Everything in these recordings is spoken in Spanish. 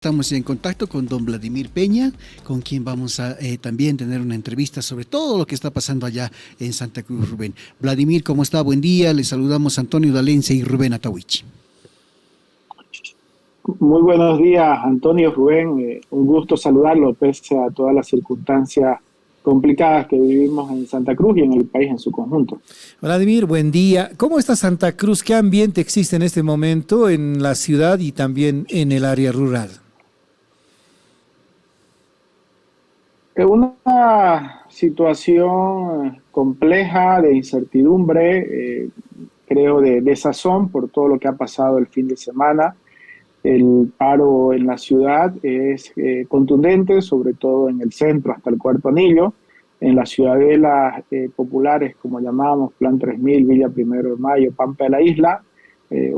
Estamos en contacto con don Vladimir Peña, con quien vamos a también tener una entrevista sobre todo lo que está pasando allá en Santa Cruz, Rubén. Vladimir, ¿cómo está? Buen día. Le saludamos Antonio Dalencia y Rubén Atahuichi. Muy buenos días, Antonio, Rubén. Un gusto saludarlo pese a todas las circunstancias complicadas que vivimos en Santa Cruz y en el país en su conjunto. Vladimir, buen día. ¿Cómo está Santa Cruz? ¿Qué ambiente existe en este momento en la ciudad y también en el área rural? Es una situación compleja de incertidumbre, creo de desazón por todo lo que ha pasado el fin de semana. El paro en la ciudad es contundente, sobre todo en el centro hasta el Cuarto Anillo. En las ciudadelas populares, como llamábamos, Plan 3000, Villa Primero de Mayo, Pampa de la Isla,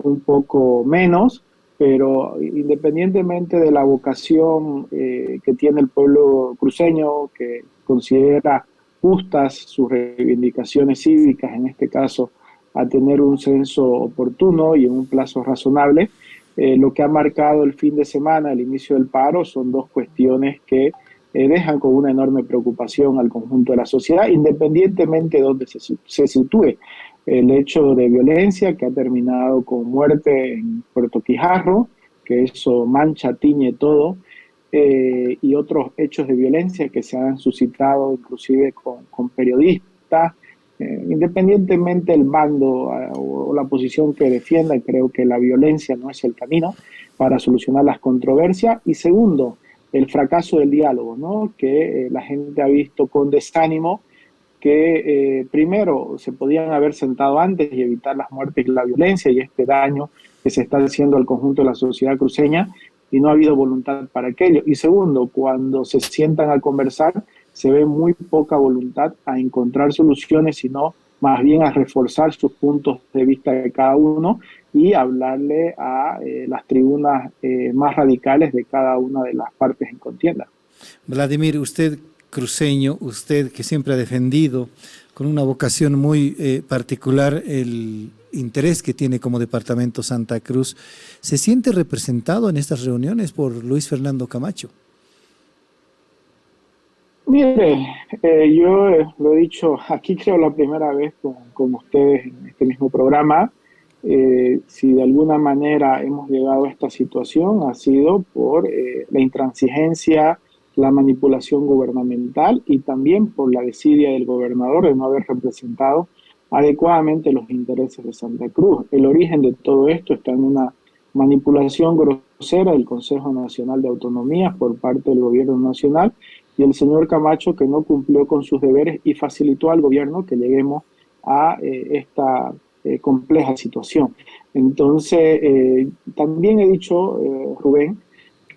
un poco menos, pero independientemente de la vocación que tiene el pueblo cruceño, que considera justas sus reivindicaciones cívicas, en este caso, a tener un censo oportuno y en un plazo razonable, lo que ha marcado el fin de semana, el inicio del paro, son dos cuestiones que dejan con una enorme preocupación al conjunto de la sociedad, independientemente de dónde se sitúe. El hecho de violencia que ha terminado con muerte en Puerto Quijarro, que eso mancha, tiñe todo, y otros hechos de violencia que se han suscitado inclusive con periodistas, independientemente del bando o la posición que defienda, creo que la violencia no es el camino para solucionar las controversias. Y segundo, el fracaso del diálogo, ¿no? Que la gente ha visto con desánimo que primero se podían haber sentado antes y evitar las muertes y la violencia y este daño que se está haciendo al conjunto de la sociedad cruceña, y no ha habido voluntad para aquello. Y segundo, cuando se sientan a conversar, se ve muy poca voluntad a encontrar soluciones, sino más bien a reforzar sus puntos de vista de cada uno y hablarle a las tribunas más radicales de cada una de las partes en contienda. Vladimir, usted cruceño, usted que siempre ha defendido con una vocación muy particular el interés que tiene como departamento Santa Cruz, ¿se siente representado en estas reuniones por Luis Fernando Camacho? Mire, yo lo he dicho aquí creo la primera vez con ustedes en este mismo programa. Si de alguna manera hemos llegado a esta situación ha sido por la intransigencia, la manipulación gubernamental y también por la desidia del gobernador de no haber representado adecuadamente los intereses de Santa Cruz. El origen de todo esto está en una manipulación grosera del Consejo Nacional de Autonomía por parte del gobierno nacional y el señor Camacho, que no cumplió con sus deberes y facilitó al gobierno que lleguemos a esta compleja situación. Entonces, también he dicho, Rubén,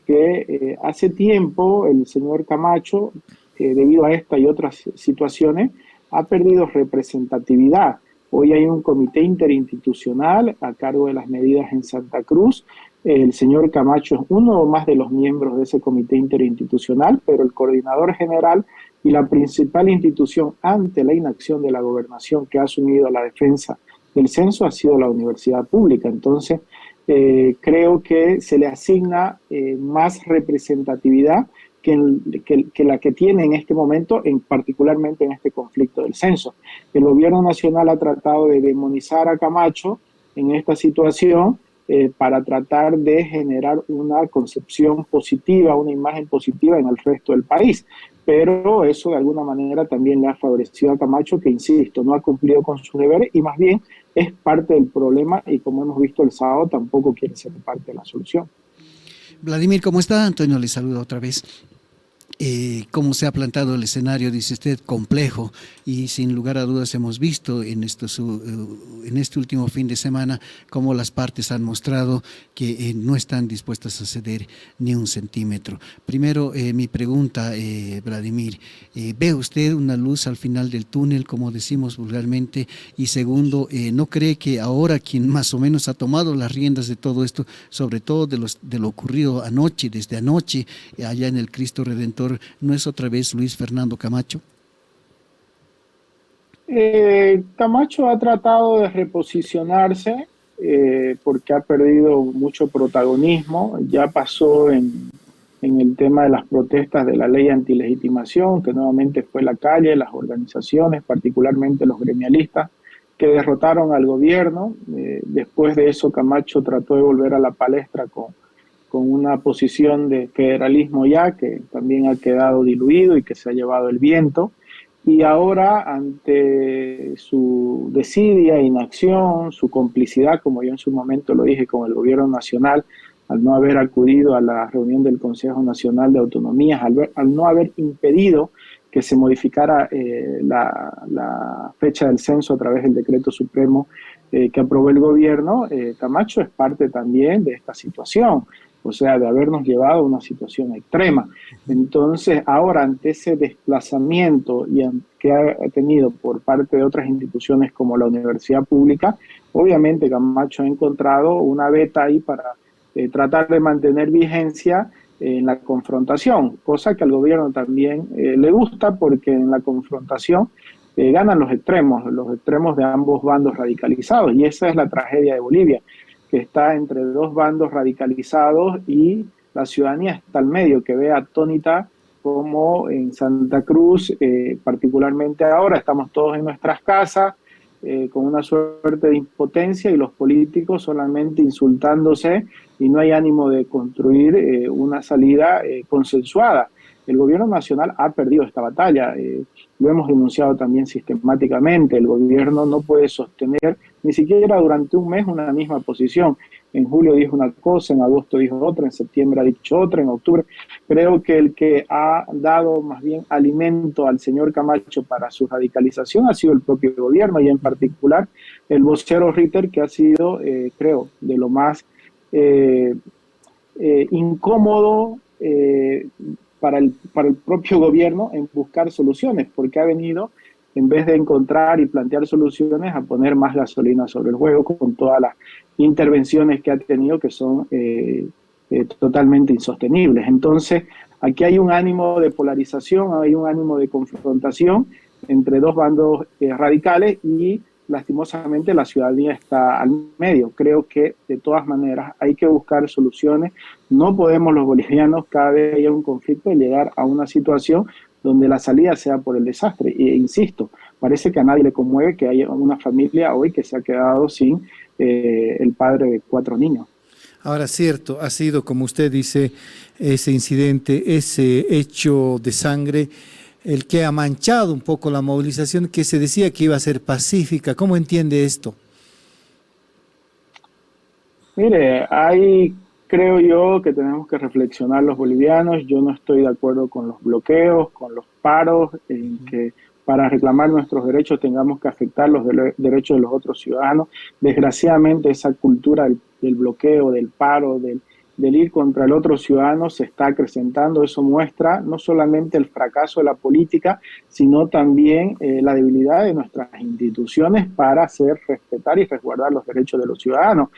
que hace tiempo el señor Camacho, debido a esta y otras situaciones, ha perdido representatividad. Hoy hay un comité interinstitucional a cargo de las medidas en Santa Cruz. El señor Camacho es uno más de los miembros de ese comité interinstitucional, pero el coordinador general y la principal institución ante la inacción de la gobernación que ha asumido la defensa del censo ha sido la universidad pública. Entonces, creo que se le asigna más representatividad que la que tiene en este momento, particularmente en este conflicto del censo. El gobierno nacional ha tratado de demonizar a Camacho en esta situación para tratar de generar una concepción positiva, una imagen positiva en el resto del país. Pero eso de alguna manera también le ha favorecido a Camacho, que insisto, no ha cumplido con sus deberes y más bien es parte del problema y como hemos visto el sábado tampoco quiere ser parte de la solución. Vladimir, ¿cómo está? Antonio le saluda otra vez. Cómo se ha plantado el escenario, dice usted, complejo, y sin lugar a dudas hemos visto en este último fin de semana cómo las partes han mostrado que no están dispuestas a ceder ni un centímetro. Primero, mi pregunta, Vladimir, ¿ve usted una luz al final del túnel, como decimos vulgarmente? Y segundo, ¿no cree que ahora quien más o menos ha tomado las riendas de todo esto, sobre todo de lo ocurrido anoche, desde anoche, allá en el Cristo Redentor, no es otra vez Luis Fernando Camacho? Camacho ha tratado de reposicionarse porque ha perdido mucho protagonismo. Ya pasó en el tema de las protestas de la ley antilegitimación, que nuevamente fue la calle, las organizaciones, particularmente los gremialistas, que derrotaron al gobierno. Después de eso, Camacho trató de volver a la palestra con una posición de federalismo ya, que también ha quedado diluido y que se ha llevado el viento. Y ahora, ante su desidia, inacción, su complicidad, como yo en su momento lo dije, con el gobierno nacional, al no haber acudido a la reunión del Consejo Nacional de Autonomías, al no haber impedido que se modificara la fecha del censo a través del decreto supremo que aprobó el gobierno, Camacho es parte también de esta situación, o sea, de habernos llevado a una situación extrema. Entonces, ahora, ante ese desplazamiento que ha tenido por parte de otras instituciones como la universidad pública, obviamente Camacho ha encontrado una veta ahí para tratar de mantener vigencia en la confrontación, cosa que al gobierno también le gusta, porque en la confrontación ganan los extremos de ambos bandos radicalizados, y esa es la tragedia de Bolivia, que está entre dos bandos radicalizados y la ciudadanía está al medio, que ve atónita como en Santa Cruz, particularmente ahora, estamos todos en nuestras casas, con una suerte de impotencia y los políticos solamente insultándose y no hay ánimo de construir una salida consensuada. El gobierno nacional ha perdido esta batalla, lo hemos denunciado también sistemáticamente. El gobierno no puede sostener ni siquiera durante un mes una misma posición. En julio dijo una cosa, en agosto dijo otra, en septiembre ha dicho otra, en octubre. Creo que el que ha dado más bien alimento al señor Camacho para su radicalización ha sido el propio gobierno, y en particular el vocero Ritter, que ha sido, creo, de lo más incómodo para el propio gobierno en buscar soluciones, porque ha venido, en vez de encontrar y plantear soluciones, a poner más gasolina sobre el fuego con todas las intervenciones que ha tenido, que son totalmente insostenibles. Entonces, aquí hay un ánimo de polarización, hay un ánimo de confrontación entre dos bandos radicales, y lastimosamente la ciudadanía está al medio. Creo que de todas maneras hay que buscar soluciones. No podemos los bolivianos, cada vez haya un conflicto, llegar a una situación donde la salida sea por el desastre. E insisto, parece que a nadie le conmueve que haya una familia hoy que se ha quedado sin el padre de 4 niños. Ahora, cierto, ha sido, como usted dice, ese incidente, ese hecho de sangre, el que ha manchado un poco la movilización, que se decía que iba a ser pacífica. ¿Cómo entiende esto? Mire, creo yo que tenemos que reflexionar los bolivianos. Yo no estoy de acuerdo con los bloqueos, con los paros, en que para reclamar nuestros derechos tengamos que afectar los derechos de los otros ciudadanos. Desgraciadamente esa cultura del bloqueo, del paro, del ir contra el otro ciudadano se está acrecentando. Eso muestra no solamente el fracaso de la política, sino también la debilidad de nuestras instituciones para hacer respetar y resguardar los derechos de los ciudadanos.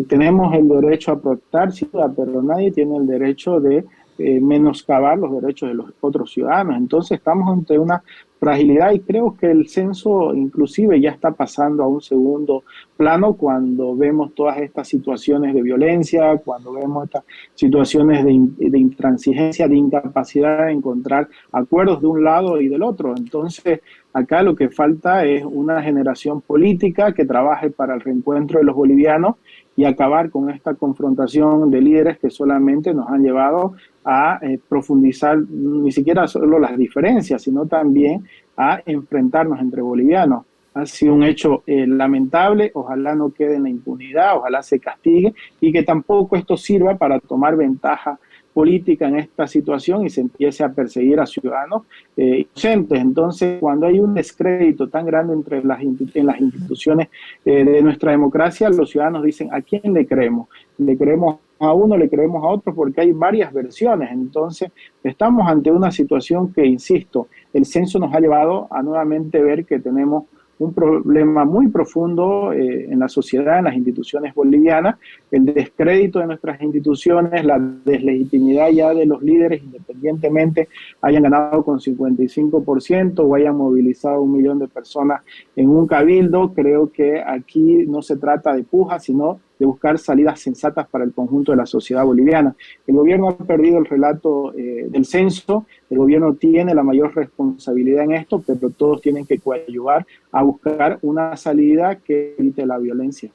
Tenemos el derecho a protestar, sí, pero nadie tiene el derecho de menoscabar los derechos de los otros ciudadanos. Entonces estamos ante una fragilidad, y creo que el censo inclusive ya está pasando a un segundo plano cuando vemos todas estas situaciones de violencia, cuando vemos estas situaciones de intransigencia, de incapacidad de encontrar acuerdos de un lado y del otro. Entonces acá lo que falta es una generación política que trabaje para el reencuentro de los bolivianos y acabar con esta confrontación de líderes que solamente nos han llevado a profundizar ni siquiera solo las diferencias, sino también a enfrentarnos entre bolivianos. Ha sido un hecho lamentable, ojalá no quede en la impunidad, ojalá se castigue, y que tampoco esto sirva para tomar ventaja política en esta situación y se empiece a perseguir a ciudadanos inocentes. Entonces, cuando hay un descrédito tan grande en las instituciones de nuestra democracia, los ciudadanos dicen, ¿a quién le creemos? ¿Le creemos a uno, le creemos a otro? Porque hay varias versiones. Entonces, estamos ante una situación que, insisto, el censo nos ha llevado a nuevamente ver que tenemos un problema muy profundo en la sociedad, en las instituciones bolivianas, el descrédito de nuestras instituciones, la deslegitimidad ya de los líderes, independientemente hayan ganado con 55% o hayan movilizado 1 millón de personas en un cabildo. Creo que aquí no se trata de pujas, sino de buscar salidas sensatas para el conjunto de la sociedad boliviana. El gobierno ha perdido el relato del censo, el gobierno tiene la mayor responsabilidad en esto, pero todos tienen que coadyuvar a buscar una salida que evite la violencia.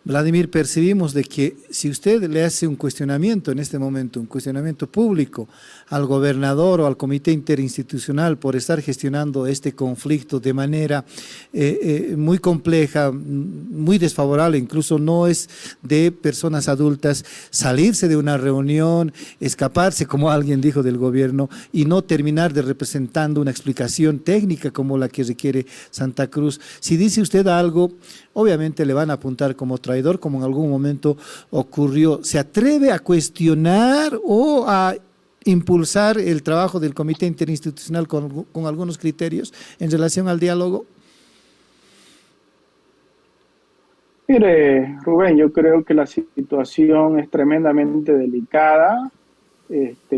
Vladimir, percibimos de que si usted le hace un cuestionamiento en este momento, un cuestionamiento público al gobernador o al comité interinstitucional por estar gestionando este conflicto de manera muy compleja, muy desfavorable, incluso no es de personas adultas, salirse de una reunión, escaparse, como alguien dijo del gobierno, y no terminar de representando una explicación técnica como la que requiere Santa Cruz. Si dice usted algo, obviamente le van a apuntar como traidor, como en algún momento ocurrió. ¿Se atreve a cuestionar o a impulsar el trabajo del Comité Interinstitucional con algunos criterios en relación al diálogo? Mire, Rubén, yo creo que la situación es tremendamente delicada,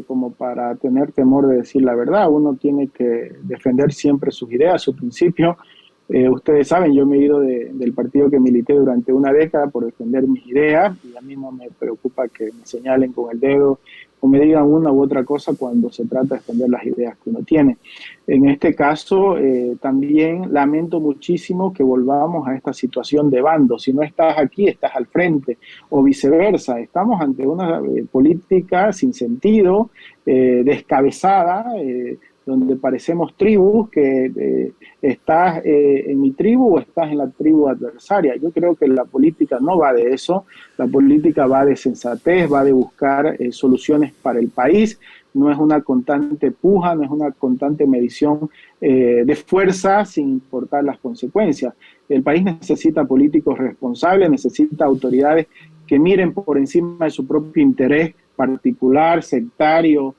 como para tener temor de decir la verdad. Uno tiene que defender siempre sus ideas, sus principios. Ustedes saben, yo me he ido del partido que milité durante una década por defender mis ideas, y a mí no me preocupa que me señalen con el dedo o me digan una u otra cosa cuando se trata de defender las ideas que uno tiene. En este caso, también lamento muchísimo que volvamos a esta situación de bando. Si no estás aquí, estás al frente, o viceversa. Estamos ante una política sin sentido, descabezada, donde parecemos tribus, que estás en mi tribu o estás en la tribu adversaria. Yo creo que la política no va de eso, la política va de sensatez, va de buscar soluciones para el país, no es una constante puja, no es una constante medición de fuerza sin importar las consecuencias. El país necesita políticos responsables, necesita autoridades que miren por encima de su propio interés particular, sectario,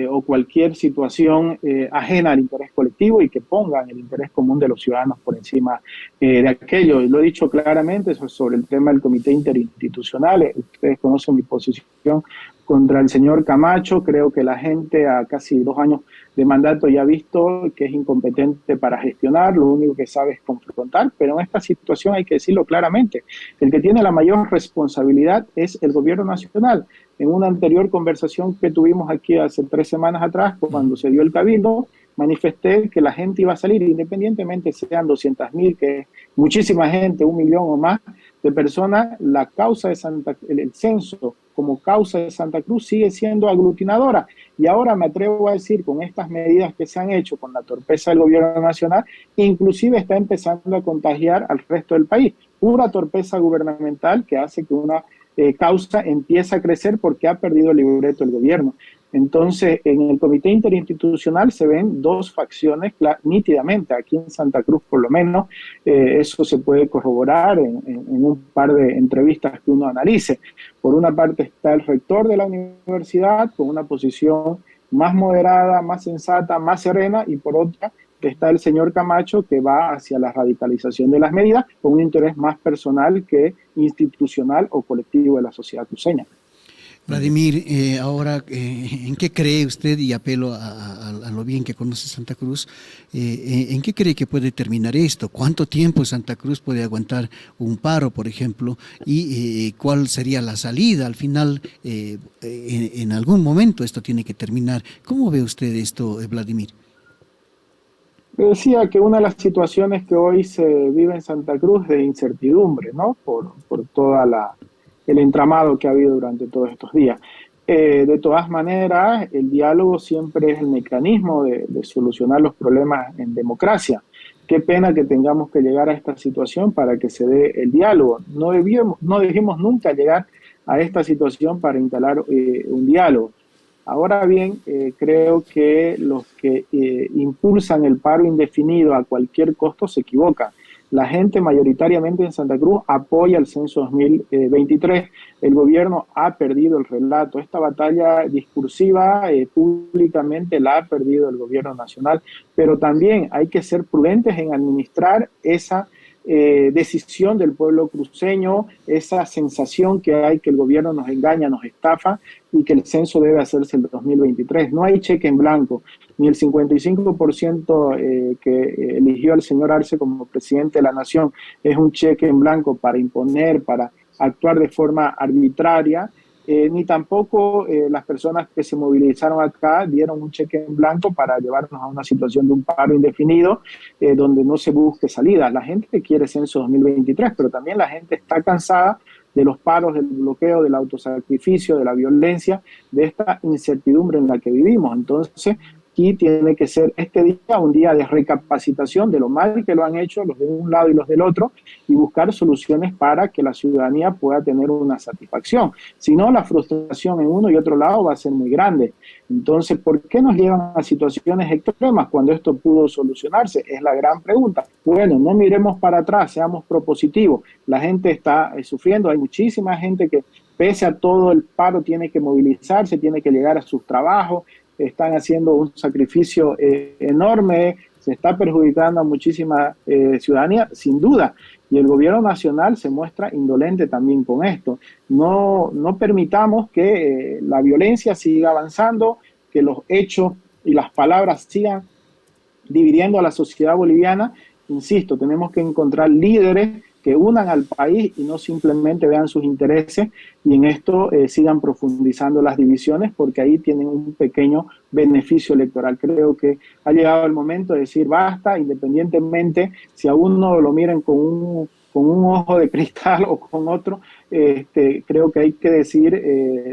o cualquier situación ajena al interés colectivo, y que pongan el interés común de los ciudadanos por encima de aquello. Lo he dicho claramente sobre el tema del comité interinstitucional. Ustedes conocen mi posición contra el señor Camacho. Creo que la gente a casi 2 años de mandato ya ha visto que es incompetente para gestionar, lo único que sabe es confrontar, pero en esta situación hay que decirlo claramente, el que tiene la mayor responsabilidad es el gobierno nacional. En una anterior conversación que tuvimos aquí hace 3 semanas atrás, cuando se dio el cabildo, manifesté que la gente iba a salir, independientemente sean 200.000, que es muchísima gente, 1 millón o más de personas. La causa de el censo como causa de Santa Cruz sigue siendo aglutinadora. Y ahora me atrevo a decir, con estas medidas que se han hecho, con la torpeza del gobierno nacional, inclusive está empezando a contagiar al resto del país. Pura torpeza gubernamental que hace que una causa empiece a crecer porque ha perdido el libreto el gobierno. Entonces, en el comité interinstitucional se ven 2 facciones nítidamente. Aquí en Santa Cruz, por lo menos, eso se puede corroborar en un par de entrevistas que uno analice. Por una parte está el rector de la universidad con una posición más moderada, más sensata, más serena, y por otra está el señor Camacho, que va hacia la radicalización de las medidas con un interés más personal que institucional o colectivo de la sociedad cruceña. Vladimir, ahora, ¿en qué cree usted, y apelo a lo bien que conoce Santa Cruz, en qué cree que puede terminar esto? ¿Cuánto tiempo Santa Cruz puede aguantar un paro, por ejemplo? ¿Y cuál sería la salida? Al final, en algún momento esto tiene que terminar. ¿Cómo ve usted esto, Vladimir? Decía que una de las situaciones que hoy se vive en Santa Cruz es de incertidumbre, ¿no? Por toda el entramado que ha habido durante todos estos días. De todas maneras, el diálogo siempre es el mecanismo de solucionar los problemas en democracia. Qué pena que tengamos que llegar a esta situación para que se dé el diálogo. No debimos nunca llegar a esta situación para instalar un diálogo. Ahora bien, creo que los que impulsan el paro indefinido a cualquier costo se equivocan. La gente mayoritariamente en Santa Cruz apoya el censo 2023. El gobierno ha perdido el relato. Esta batalla discursiva públicamente la ha perdido el gobierno nacional, pero también hay que ser prudentes en administrar esa decisión del pueblo cruceño, esa sensación que hay que el gobierno nos engaña, nos estafa y que el censo debe hacerse el 2023. No hay cheque en blanco, ni el 55% que eligió al señor Arce como presidente de la nación es un cheque en blanco para imponer, para actuar de forma arbitraria. Ni tampoco las personas que se movilizaron acá dieron un cheque en blanco para llevarnos a una situación de un paro indefinido donde no se busque salida. La gente quiere censo 2023, pero también la gente está cansada de los paros, del bloqueo, del autosacrificio, de la violencia, de esta incertidumbre en la que vivimos. Entonces, aquí tiene que ser este día un día de recapacitación de lo mal que lo han hecho los de un lado y los del otro y buscar soluciones para que la ciudadanía pueda tener una satisfacción. Si no, la frustración en uno y otro lado va a ser muy grande. Entonces, ¿por qué nos llevan a situaciones extremas cuando esto pudo solucionarse? Es la gran pregunta. Bueno, no miremos para atrás, seamos propositivos. La gente está sufriendo, hay muchísima gente que pese a todo el paro tiene que movilizarse, tiene que llegar a sus trabajos, están haciendo un sacrificio enorme, se está perjudicando a muchísima ciudadanía, sin duda, y el gobierno nacional se muestra indolente también con esto. No permitamos que la violencia siga avanzando, que los hechos y las palabras sigan dividiendo a la sociedad boliviana. Insisto, tenemos que encontrar líderes que unan al país y no simplemente vean sus intereses y en esto sigan profundizando las divisiones porque ahí tienen un pequeño beneficio electoral. Creo que ha llegado el momento de decir basta, independientemente si a uno lo miren con un ojo de cristal o con otro, creo que hay que decir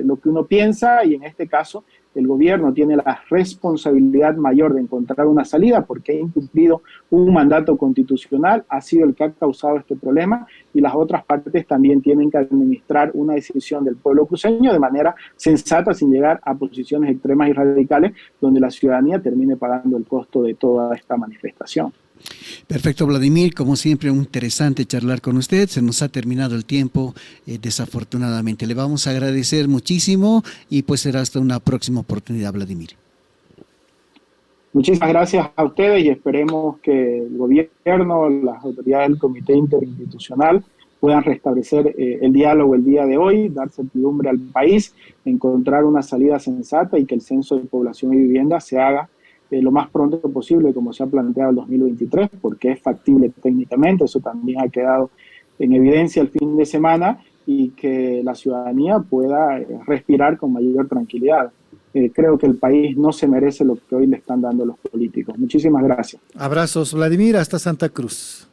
lo que uno piensa y en este caso el gobierno tiene la responsabilidad mayor de encontrar una salida porque ha incumplido un mandato constitucional, ha sido el que ha causado este problema y las otras partes también tienen que administrar una decisión del pueblo cruceño de manera sensata sin llegar a posiciones extremas y radicales donde la ciudadanía termine pagando el costo de toda esta manifestación. Perfecto, Vladimir, como siempre, un interesante charlar con usted. Se nos ha terminado el tiempo, desafortunadamente. Le vamos a agradecer muchísimo y pues será hasta una próxima oportunidad, Vladimir. Muchísimas gracias a ustedes y esperemos que el gobierno, las autoridades del Comité Interinstitucional puedan restablecer el diálogo el día de hoy, dar certidumbre al país, encontrar una salida sensata y que el censo de población y vivienda se haga lo más pronto posible, como se ha planteado el 2023, porque es factible técnicamente, eso también ha quedado en evidencia el fin de semana, y que la ciudadanía pueda respirar con mayor tranquilidad. Creo que el país no se merece lo que hoy le están dando los políticos. Muchísimas gracias. Abrazos, Vladimir, hasta Santa Cruz.